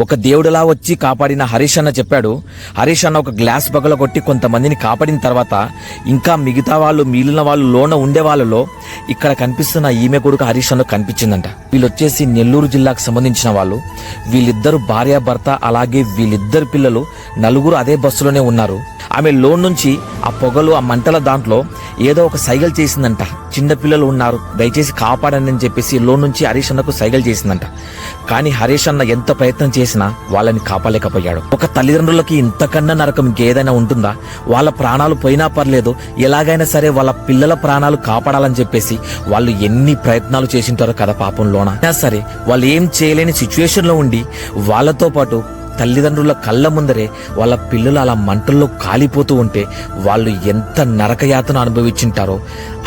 ఒక దేవుడిలా వచ్చి కాపాడిన హరీష్ అన్న చెప్పాడు. హరీష్ అన్న ఒక గ్లాస్ పగలగొట్టి కొంతమందిని కాపాడిన తర్వాత ఇంకా మిగతా వాళ్ళు మిగిలిన వాళ్ళు లోన ఉండే వాళ్ళలో ఇక్కడ కనిపిస్తున్న ఈమె కొడుకు హరీష్ అన్న కనిపించిందంట. వీళ్ళు వచ్చేసి నెల్లూరు జిల్లాకు సంబంధించిన వాళ్ళు. వీళ్ళిద్దరు భార్యాభర్త, అలాగే వీళ్ళిద్దరు పిల్లలు నలుగురు అదే బస్సులోనే ఉన్నారు. ఆమె లోన్ నుంచి ఆ పొగలు ఆ మంటల దాంట్లో ఏదో ఒక సైగల్ చేసిందంట. చిన్న పిల్లలు ఉన్నారు, దయచేసి కాపాడండి అని చెప్పేసి లోన్ నుంచి హరీష్ అన్నకు సైగల్ చేసిందంట. కానీ హరీష్ అన్న ఎంత ప్రయత్నం చేసినా వాళ్ళని కాపాడలేకపోయాడు. ఒక తల్లిదండ్రులకి ఇంతకన్నా నరకం ఇంకేదైనా ఉంటుందా? వాళ్ళ ప్రాణాలు పోయినా పర్లేదు, ఎలాగైనా సరే వాళ్ళ పిల్లల ప్రాణాలు కాపాడాలని చెప్పేసి వాళ్ళు ఎన్ని ప్రయత్నాలు చేసింటారో కదా పాపంలోన. సరే వాళ్ళు ఏం చేయలేని సిచ్యువేషన్ లో ఉండి వాళ్ళతో పాటు తల్లిదండ్రుల కళ్ళ ముందరే వాళ్ళ పిల్లలు అలా మంటల్లో కాలిపోతూ ఉంటే వాళ్ళు ఎంత నరకయాతన అనుభవించుంటారో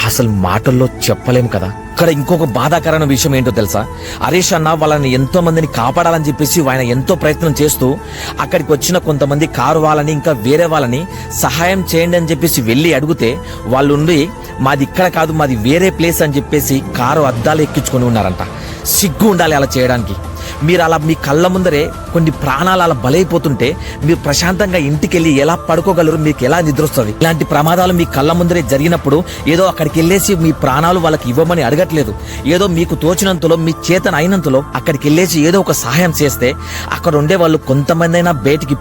అసలు మాటల్లో చెప్పలేము కదా. ఇక్కడ ఇంకొక బాధాకరమైన విషయం ఏంటో తెలుసా? హరీష్ అన్న వాళ్ళని ఎంతో మందిని కాపాడాలని చెప్పేసి ఆయన ఎంతో ప్రయత్నం చేస్తూ అక్కడికి వచ్చిన కొంతమంది కారు వాళ్ళని ఇంకా వేరే వాళ్ళని సహాయం చేయండి అని చెప్పేసి వెళ్ళి అడిగితే వాళ్ళు ఉండి మాది ఇక్కడ కాదు, మాది వేరే ప్లేస్ అని చెప్పేసి కారు అద్దాలు ఎక్కించుకొని ఉన్నారంట. సిగ్గు ఉండాలి అలా చేయడానికి. మీరు అలా మీ కళ్ళ ముందరే కొన్ని ప్రాణాలు అలా బలైపోతుంటే మీరు ప్రశాంతంగా ఇంటికి వెళ్ళి ఎలా పడుకోగలరు? మీకు ఎలా నిద్ర వస్తుంది? ఇలాంటి ప్రమాదాలు మీ కళ్ళ ముందరే జరిగినప్పుడు ఏదో అక్కడికి వెళ్ళేసి మీ ప్రాణాలు వాళ్ళకి ఇవ్వమని అడగట్లేదు. ఏదో మీకు తోచినంతలో మీ చేతన అయినంతలో అక్కడికి వెళ్ళేసి ఏదో ఒక సహాయం చేస్తే అక్కడ ఉండే వాళ్ళు కొంతమంది అయినా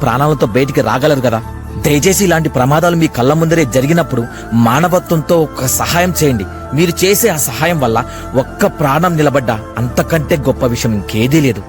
ప్రాణాలతో బయటికి రాగలరు కదా. దయచేసి ఇలాంటి ప్రమాదాలు మీ కళ్ళ ముందరే జరిగినప్పుడు మానవత్వంతో ఒక సహాయం చేయండి. మీరు చేసే ఆ సహాయం వల్ల ఒక్క ప్రాణం నిలబడ్డా అంతకంటే గొప్ప విషయం ఇంకేదీ లేదు.